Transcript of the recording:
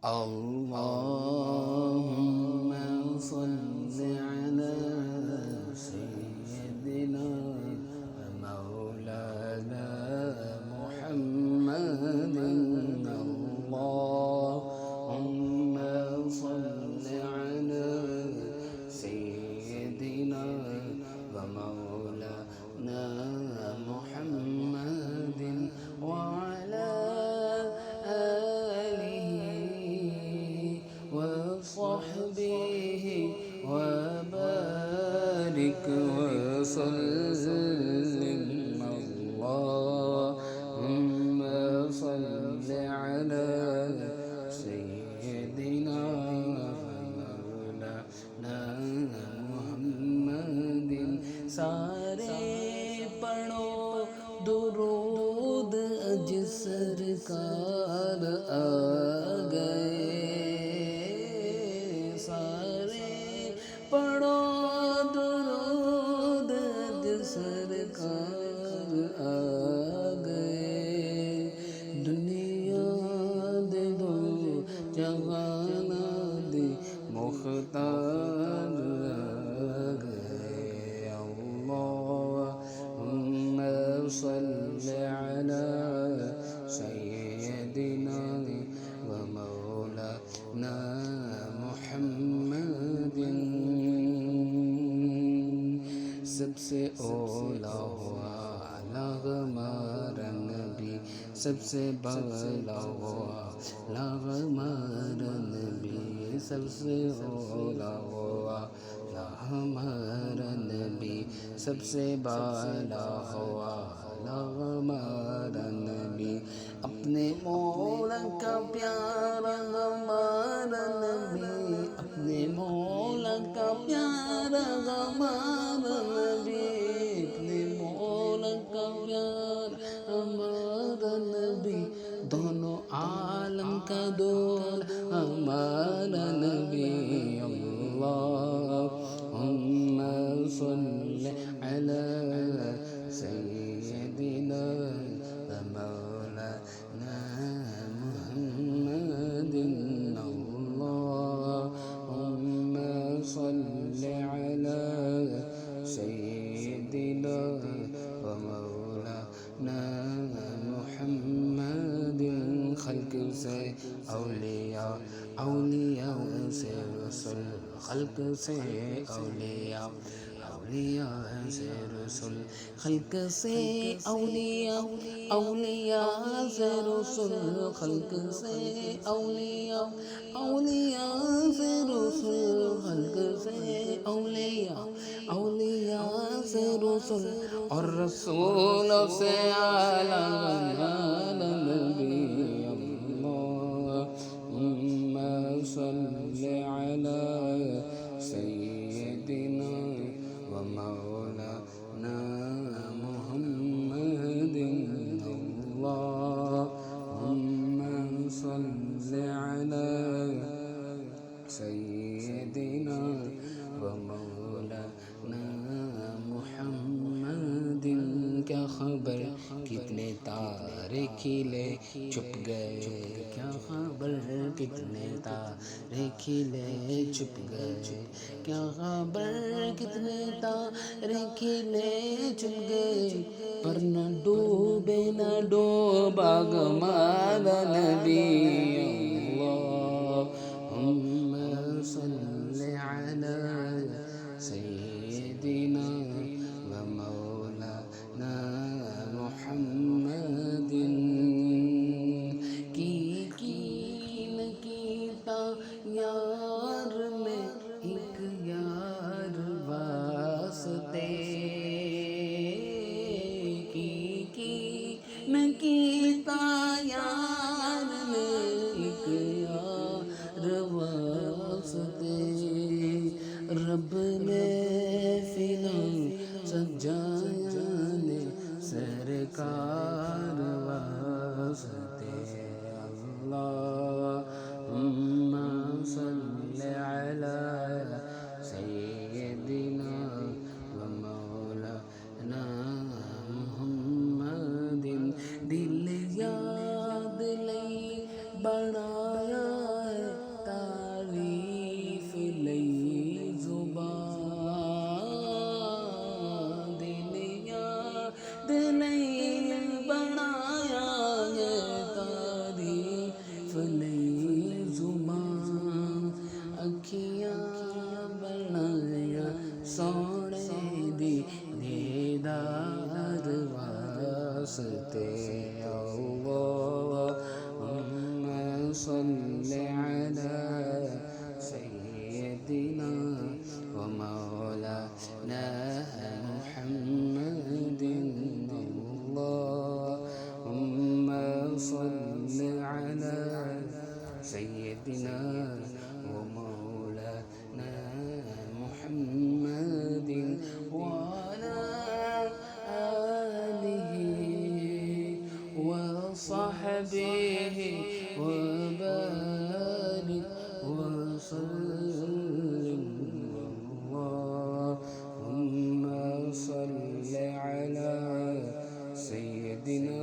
اللهم صل على سيدنا مولانا محمد. اللهم صل على سيدنا ومولانا محمد وعلى وصحبه وبارك وسلم. اللهم صل على سيدنا مولانا محمد. सारे पढ़ो दुरूद अज सरकार आ गए. सारे पढ़ो दुरूद अज सरकार आ गए. दुनिया दे दो जहाना दे मुख्तार आ गए. अल्लाहुम्म सल्लि अला सय्यदिना व मौलाना मुहम्मदिन. सबसे ओला हुआ हमारा नबी, सबसे बाला हुआ हमारा नबी, सबसे ओला हुआ हमारा नबी, सबसे बाला हुआ हमारा नबी. अपने मौला का प्यारा हमारा नबी, अपने मौला का प्यारा हमारा नबी, अपने मौला का प्यारा हमारा नबी. दोनों आलम का दोल हमारा नबी. अल्लाहुम्मा सल्लि अला सय्यदिना व मौलाना मुहम्मदिन. अल्लाहुम्मा सल्लि अला सय्यदिना व मौलाना मुहम्मदिन. खल्क से औलिया, औलिया से रसूल, खल्क से औलिया, औलिया से रसूल, खल्क से औलिया, औलिया से रसूल, खल्क से औलिया, औलिया से रसूल, खल्क से औलिया, औलिया से रसूल और रसूलों से आला हमारा नबी. अल्लाहुम्मा सल्लि अला सय्यदिना व मौलाना मुहम्मदिन. अल्लाहुम्मा सल्लि अला सय्यदिना व मौलाना मुहम्मदिन. क्या खबर कितने तारे खिले छुप गए, क्या खबर कितने तारे खिले छुप गए, क्या खबर कितने तारे खिले छुप गए. पर न डूबे न डूबा हमारा नबी. अल्लाहुम्मा सल्लि अला सय्यदिना व मौलाना मुहम्मदिन. की न कीता यार में एक यार वास्ते, की न कीता यार में एक اللهم صل على سيدنا ومولانا محمد اللهم صل على سيدنا ومولانا محمد وعلى آله وصحبه وبارك وسلم اللهم صل على سيدنا